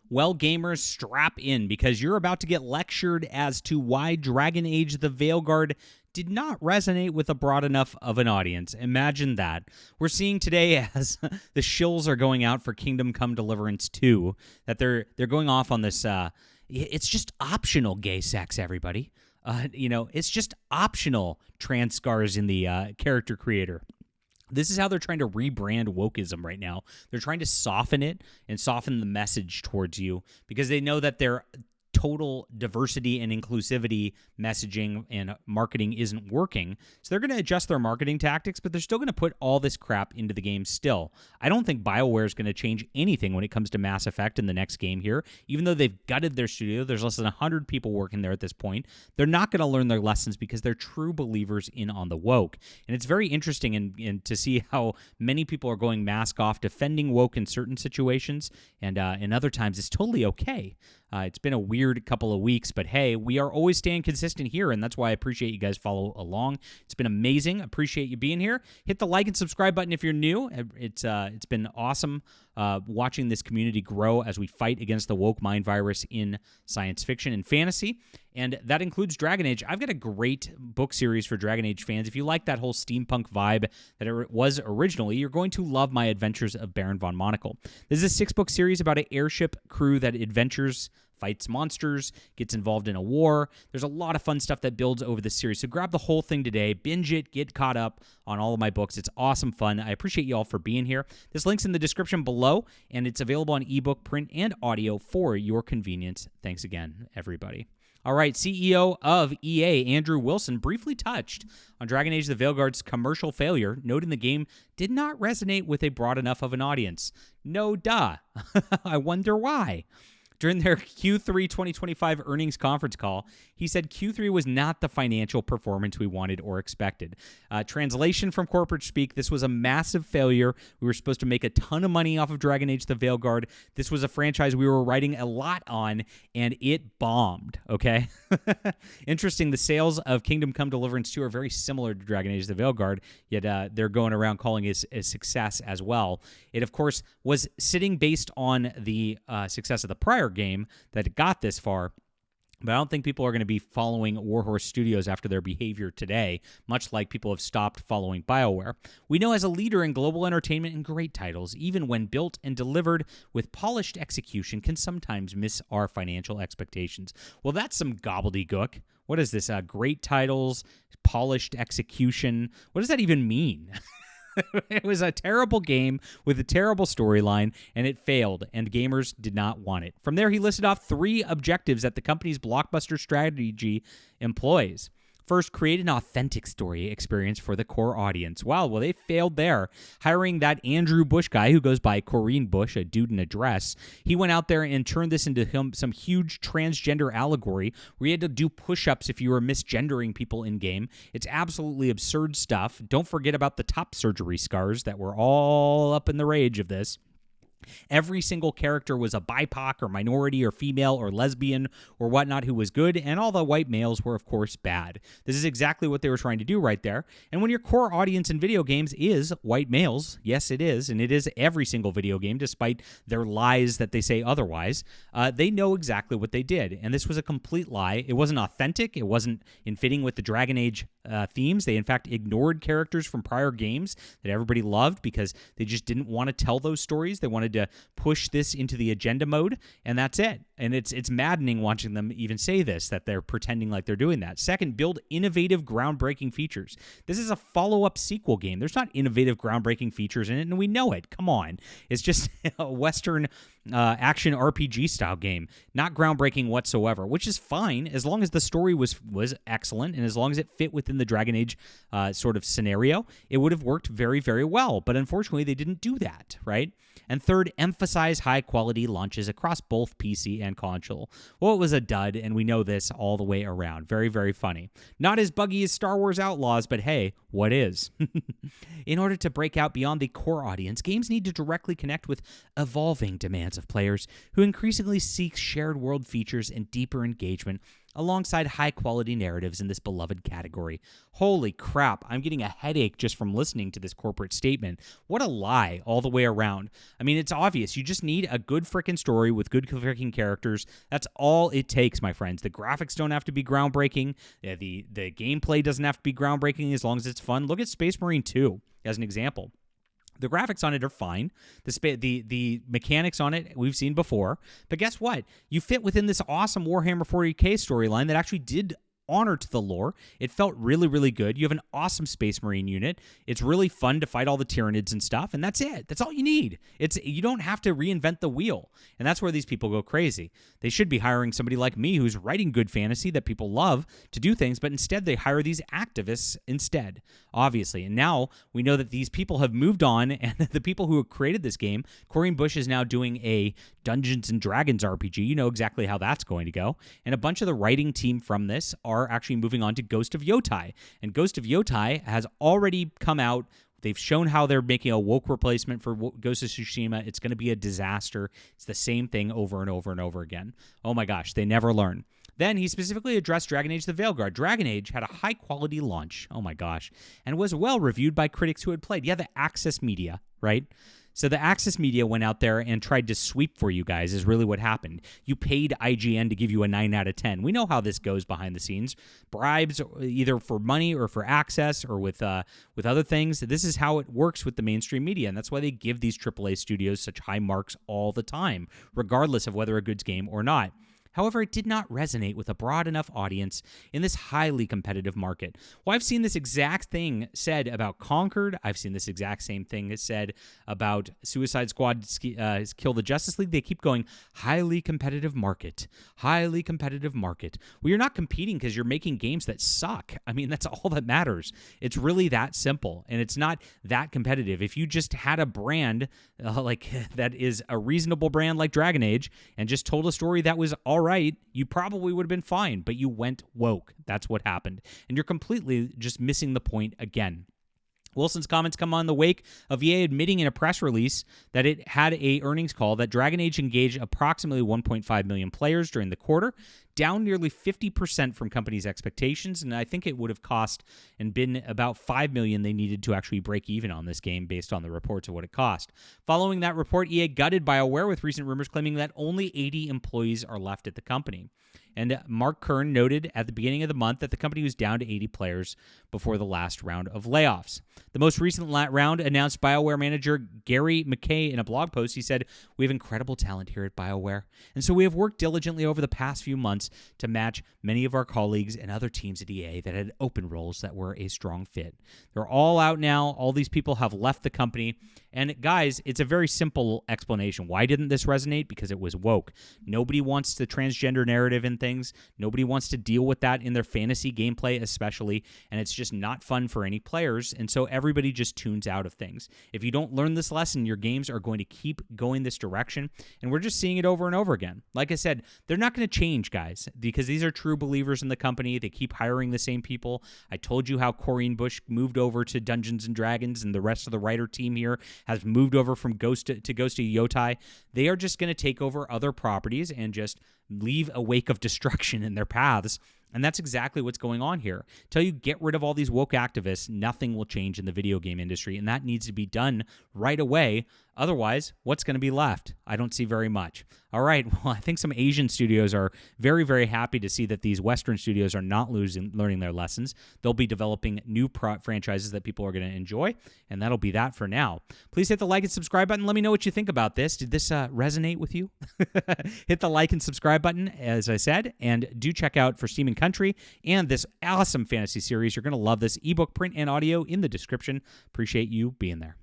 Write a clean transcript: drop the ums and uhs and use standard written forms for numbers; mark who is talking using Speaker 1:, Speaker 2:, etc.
Speaker 1: Well, gamers, strap in because you're about to get lectured as to why Dragon Age the Vailguard did not resonate with a broad enough of an audience. Imagine that. We're seeing today as the shills are going out for Kingdom Come Deliverance 2 that they're going off on this it's just optional gay sex, everybody. It's just optional trans scars in the character creator. This is how they're trying to rebrand wokeism right now. They're trying to soften it and soften the message towards you because they know that their total diversity and inclusivity messaging and marketing isn't working. So they're going to adjust their marketing tactics, but they're still going to put all this crap into the game still. I don't think BioWare is going to change anything when it comes to Mass Effect in the next game here. Even though they've gutted their studio, there's less than 100 people working there at this point. They're not going to learn their lessons because they're true believers in on the woke. And it's very interesting in to see how many people are going mask off, defending woke in certain situations, and in other times it's totally okay. It's been a weird couple of weeks, but hey, we are always staying consistent here, and that's why I appreciate you guys follow along. It's been amazing. Appreciate you being here. Hit the like and subscribe button if you're new. It's been awesome watching this community grow as we fight against the woke mind virus in science fiction and fantasy, and that includes Dragon Age. I've got a great book series for Dragon Age fans. If you like that whole steampunk vibe that it was originally, you're going to love My Adventures of Baron von Monocle. This is a 6-book series about an airship crew that adventures, fights monsters, gets involved in a war. There's a lot of fun stuff that builds over this series. So grab the whole thing today, binge it, get caught up on all of my books. It's awesome fun. I appreciate you all for being here. This link's in the description below, and it's available on ebook, print, and audio for your convenience. Thanks again, everybody. All right, CEO of EA, Andrew Wilson, briefly touched on Dragon Age the Veilguard's commercial failure, noting the game did not resonate with a broad enough of an audience. No duh. I wonder why. During their Q3 2025 earnings conference call, he said Q3 was not the financial performance we wanted or expected. Translation from corporate speak, this was a massive failure. We were supposed to make a ton of money off of Dragon Age the Vailguard. This was a franchise we were writing a lot on, and it bombed, okay? Interesting, the sales of Kingdom Come Deliverance 2 are very similar to Dragon Age the Vailguard, yet they're going around calling it a success as well. It, of course, was sitting based on the success of the prior game that it got this far, but I don't think people are going to be following Warhorse Studios after their behavior today, much like people have stopped following BioWare. We know as a leader in global entertainment and great titles, even when built and delivered with polished execution, can sometimes miss our financial expectations. Well, that's some gobbledygook. What is this? Great titles, polished execution. What does that even mean? It was a terrible game with a terrible storyline, and it failed, and gamers did not want it. From there, he listed off 3 objectives that the company's blockbuster strategy employs. First, create an authentic story experience for the core audience. Wow, well, they failed there. Hiring that Andrew Bush guy who goes by Corrine Bush, a dude in a dress, he went out there and turned this into some huge transgender allegory where you had to do push-ups if you were misgendering people in-game. It's absolutely absurd stuff. Don't forget about the top surgery scars that were all up in the rage of this. Every single character was a BIPOC or minority or female or lesbian or whatnot who was good, and all the white males were, of course, bad. This is exactly what they were trying to do right there. And when your core audience in video games is white males, yes, it is, and it is every single video game, despite their lies that they say otherwise, they know exactly what they did. And this was a complete lie. It wasn't authentic. It wasn't in fitting with the Dragon Age themes. They, in fact, ignored characters from prior games that everybody loved because they just didn't want to tell those stories. They wanted to push this into the agenda mode, and that's it. And it's maddening watching them even say this, that they're pretending like they're doing that. Second, build innovative, groundbreaking features. This is a follow-up sequel game. There's not innovative, groundbreaking features in it, and we know it. Come on. It's just a Western action RPG style game. Not groundbreaking whatsoever, which is fine as long as the story was excellent and as long as it fit within the Dragon Age sort of scenario. It would have worked very, very well, but unfortunately they didn't do that, right? And third, emphasize high-quality launches across both PC and console. Well, it was a dud, and we know this all the way around. Very, very funny. Not as buggy as Star Wars Outlaws, but hey, what is? In order to break out beyond the core audience, games need to directly connect with evolving demands of players who increasingly seek shared world features and deeper engagement alongside high-quality narratives in this beloved category. Holy crap, I'm getting a headache just from listening to this corporate statement. What a lie all the way around. I mean, it's obvious. You just need a good freaking story with good freaking characters. That's all it takes, my friends. The graphics don't have to be groundbreaking. The gameplay doesn't have to be groundbreaking as long as it's fun. Look at Space Marine 2 as an example. The graphics on it are fine. The mechanics on it we've seen before. But guess what? You fit within this awesome Warhammer 40K storyline that actually did honor to the lore. It felt really, really good. You have an awesome Space Marine unit. It's really fun to fight all the Tyranids and stuff, and that's it. That's all you need. You don't have to reinvent the wheel, and that's where these people go crazy. They should be hiring somebody like me who's writing good fantasy that people love to do things, but instead they hire these activists instead, obviously. And now we know that these people have moved on, and the people who have created this game, Corrine Bush is now doing a Dungeons & Dragons RPG. You know exactly how that's going to go. And a bunch of the writing team from this are actually moving on to Ghost of Yotai. And Ghost of Yotai has already come out. They've shown how they're making a woke replacement for Ghost of Tsushima. It's going to be a disaster. It's the same thing over and over and over again. Oh my gosh, they never learn. Then he specifically addressed Dragon Age the Vailguard. Dragon Age had a high-quality launch, oh my gosh, and was well-reviewed by critics who had played. Yeah, the Access Media, right? So the Access Media went out there and tried to sweep for you guys is really what happened. You paid IGN to give you a 9 out of 10. We know how this goes behind the scenes. Bribes, either for money or for access or with other things. This is how it works with the mainstream media, and that's why they give these AAA studios such high marks all the time, regardless of whether a good game or not. However, it did not resonate with a broad enough audience in this highly competitive market. Well, I've seen this exact thing said about Conquered. I've seen this exact same thing said about Suicide Squad Kill the Justice League. They keep going, highly competitive market, highly competitive market. Well, you're not competing because you're making games that suck. I mean, that's all that matters. It's really that simple, and it's not that competitive. If you just had a brand like that is a reasonable brand like Dragon Age and just told a story that was all right, you probably would have been fine, but you went woke. That's what happened. And you're completely just missing the point again. Wilson's comments come on the wake of EA admitting in a press release that it had a earnings call that Dragon Age engaged approximately 1.5 million players during the quarter, down nearly 50% from companies' expectations, and I think it would have cost and been about 5 million they needed to actually break even on this game based on the reports of what it cost. Following that report, EA gutted BioWare with recent rumors claiming that only 80 employees are left at the company. And Mark Kern noted at the beginning of the month that the company was down to 80 players before the last round of layoffs. The most recent round announced BioWare manager Gary McKay in a blog post. He said, "We have incredible talent here at BioWare, and so we have worked diligently over the past few months to match many of our colleagues and other teams at EA that had open roles that were a strong fit. They're all out now. All these people have left the company. And guys, it's a very simple explanation. Why didn't this resonate? Because it was woke. Nobody wants the transgender narrative in things. Nobody wants to deal with that in their fantasy gameplay especially, and it's just not fun for any players, and so everybody just tunes out of things. If you don't learn this lesson, your games are going to keep going this direction, and we're just seeing it over and over again. Like I said, they're not going to change, guys, because these are true believers in the company. They keep hiring the same people. I told you how Corrine Bush moved over to Dungeons & Dragons, and the rest of the writer team here has moved over from Ghost to Yotai. They are just going to take over other properties and just leave a wake of destruction in their paths. And that's exactly what's going on here. Until you get rid of all these woke activists, nothing will change in the video game industry, and that needs to be done right away. Otherwise, what's going to be left? I don't see very much. All right, well, I think some Asian studios are very, very happy to see that these Western studios are not learning their lessons. They'll be developing new franchises that people are going to enjoy, and that'll be that for now. Please hit the like and subscribe button. Let me know what you think about this. Did this resonate with you? Hit the like and subscribe button, as I said, and do check out For Steam and Country and this awesome fantasy series. You're going to love this ebook, print, and audio in the description. Appreciate you being there.